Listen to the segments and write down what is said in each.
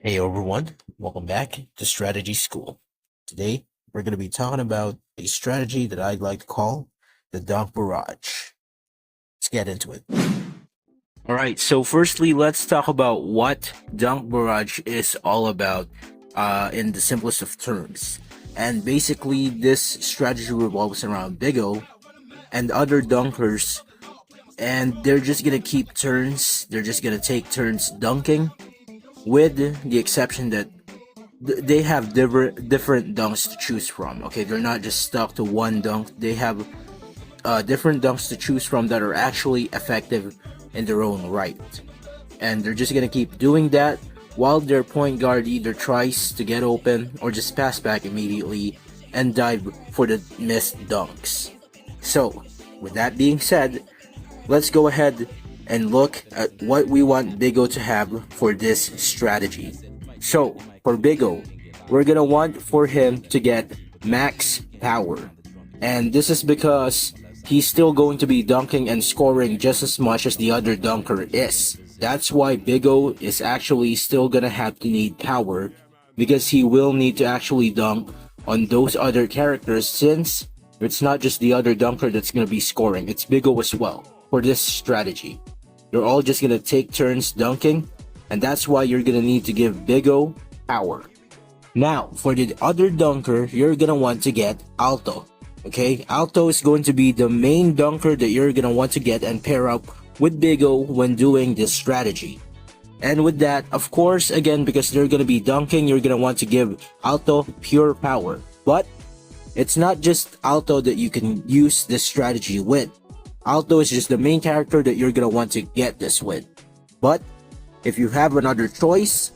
Hey everyone, welcome back to Strategy School. Today we're going to be talking about a strategy that I'd like to call the dunk barrage. Let's get into it. Alright, so firstly let's talk about what dunk barrage is all about in the simplest of terms. And basically this strategy revolves around Big O and other dunkers, and they're just going to keep turns, they're just going to take turns dunking, with the exception that they have different dunks to choose from. Okay, they're not just stuck to one dunk. They have different dunks to choose from that are actually effective in their own right, and they're just gonna keep doing that while their point guard either tries to get open or just pass back immediately and dive for the missed dunks. So with that being said, let's go ahead and look at what we want Big O to have for this strategy. So for Big O, we're gonna want for him to get max power, and this is because he's still going to be dunking and scoring just as much as the other dunker is. That's why Big O is actually still gonna have to need power, because he will need to actually dunk on those other characters, since it's not just the other dunker that's gonna be scoring, it's Big O as well for this strategy. You're all just gonna take turns dunking, and that's why you're gonna need to give Big O power. Now, for the other dunker, you're gonna want to get Alto. Okay, Alto is going to be the main dunker that you're gonna want to get and pair up with Big O when doing this strategy. And with that, of course, again, because they're gonna be dunking, you're gonna want to give Alto pure power. But it's not just Alto that you can use this strategy with. Alto is just the main character that you're gonna want to get this with. But if you have another choice,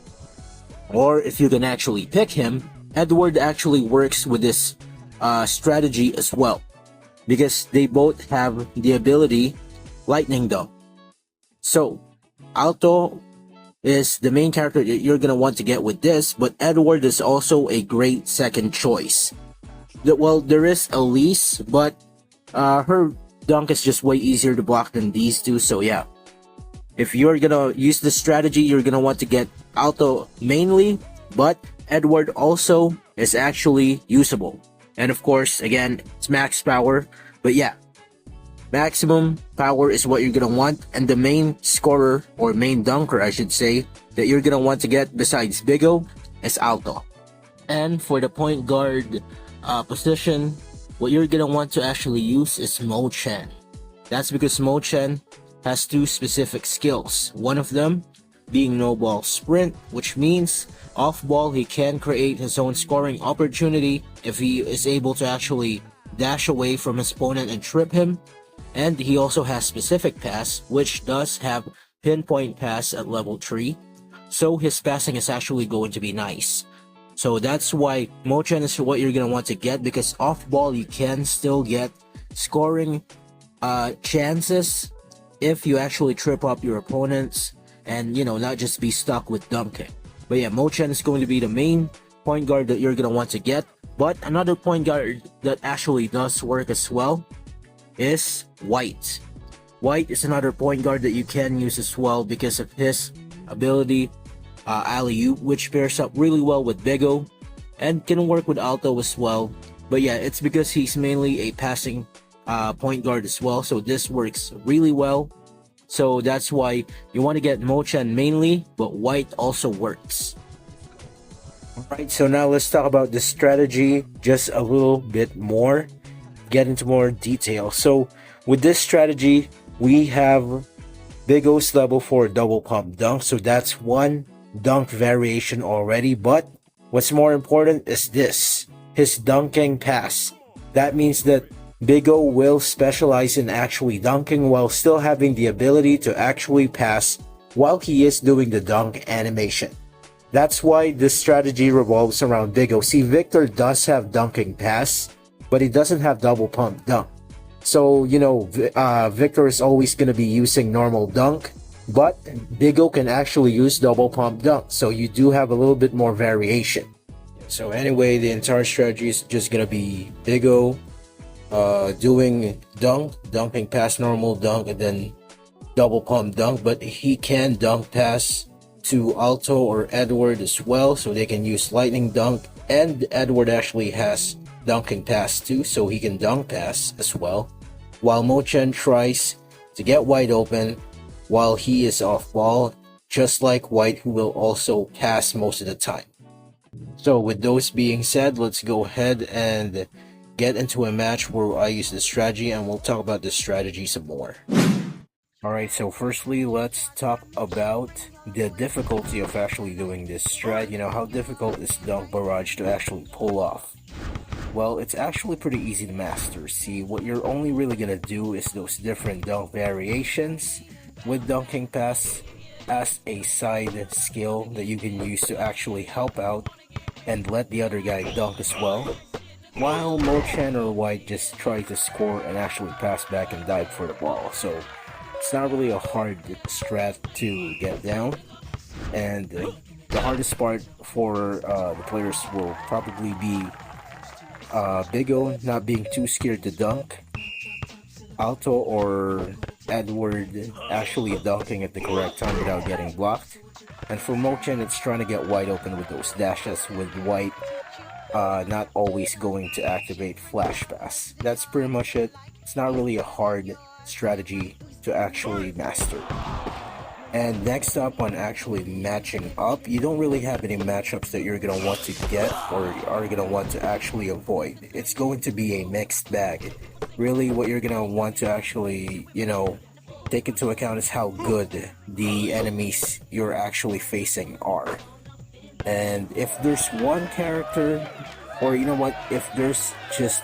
or if you can actually pick him, Edward actually works with this strategy as well, because they both have the ability Lightning Dunk. So Alto is the main character that you're gonna want to get with this, but Edward is also a great second choice. Well, there is Elise, but her dunk is just way easier to block than these two, so yeah. If you're gonna use this strategy, you're gonna want to get Alto mainly, but Edward also is actually usable. And of course, again, it's max power, but yeah, maximum power is what you're gonna want, and the main scorer, or main dunker I should say, that you're gonna want to get besides Big O is Alto. And for the point guard position, what you're gonna want to actually use is Mo Chen. That's because Mo Chen has two specific skills. One of them being no ball sprint, which means off ball he can create his own scoring opportunity if he is able to actually dash away from his opponent and trip him. And he also has specific pass, which does have pinpoint pass at level 3, so his passing is actually going to be nice. So that's why Mo Chen is what you're gonna want to get, because off ball you can still get scoring chances if you actually trip up your opponents and, you know, not just be stuck with dunking. But yeah, Mo Chen is going to be the main point guard that you're gonna want to get. But another point guard that actually does work as well is White. White is another point guard that you can use as well because of his ability alley-oop, which pairs up really well with Big O and can work with Alto as well. But yeah, it's because he's mainly a passing point guard as well, so this works really well. So that's why you want to get Mo Chen mainly, but White also works. Alright, so now let's talk about the strategy just a little bit more, get into more detail. So with this strategy, we have Big O's level 4 double pump dunk, so that's one dunk variation already. But what's more important is this, his dunking pass. That means that Big O will specialize in actually dunking while still having the ability to actually pass while he is doing the dunk animation. That's why this strategy revolves around Big O. See, Victor does have dunking pass, but he doesn't have double pump dunk. So, you know, Victor is always going to be using normal dunk, but Big O can actually use double pump dunk, so you do have a little bit more variation. So anyway, the entire strategy is just going to be Big O doing dunking past normal dunk, and then double pump dunk, but he can dunk past to Alto or Edward as well, so they can use lightning dunk, and Edward actually has dunking pass too, so he can dunk pass as well, while Mochen tries to get White open while he is off ball, just like White, who will also pass most of the time. So with those being said, let's go ahead and get into a match where I use this strategy, and we'll talk about this strategy some more. Alright, so firstly, let's talk about the difficulty of actually doing this strat. You know, how difficult is Dunk Barrage to actually pull off? Well, it's actually pretty easy to master. See, what you're only really gonna do is those different dunk variations with dunking pass as a side skill that you can use to actually help out and let the other guy dunk as well, while Mochen or White just try to score and actually pass back and dive for the ball. So it's not really a hard strat to get down, and the hardest part for the players will probably be Big O not being too scared to dunk, Alto or Edward actually dunking at the correct time without getting blocked, and for Mochen it's trying to get White open with those dashes, with White not always going to activate Flash Pass. That's pretty much it. It's not really a hard strategy to actually master. And next up, on actually matching up, you don't really have any matchups that you're going to want to get or are going to want to actually avoid. It's going to be a mixed bag. Really, what you're going to want to actually, you know, take into account is how good the enemies you're actually facing are. And if there's one character, or you know what, if there's just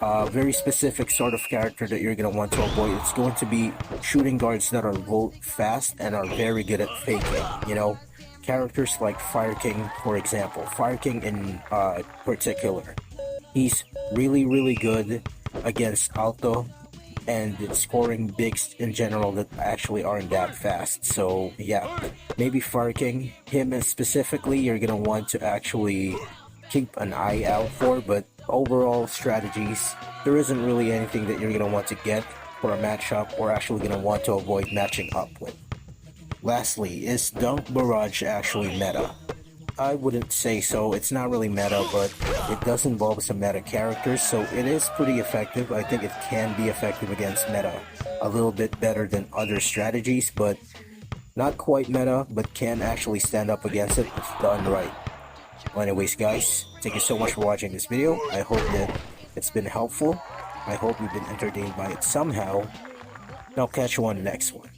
a very specific sort of character that you're going to want to avoid, it's going to be shooting guards that are both fast and are very good at faking. You know, characters like Fire King, for example. Fire King in particular, he's really good against Alto and scoring bigs in general that actually aren't that fast. So yeah, maybe Fire King, him specifically, you're going to want to actually keep an eye out for, but overall strategies, there isn't really anything that you're going to want to get for a matchup or actually going to want to avoid matching up with. Lastly, is Dunk Barrage actually meta? I wouldn't say so. It's not really meta, but it does involve some meta characters, so it is pretty effective. I think it can be effective against meta a little bit better than other strategies, but not quite meta, but can actually stand up against it if done right. Well, anyways guys, thank you so much for watching this video. I hope that it's been helpful. I hope you've been entertained by it somehow. And I'll catch you on the next one.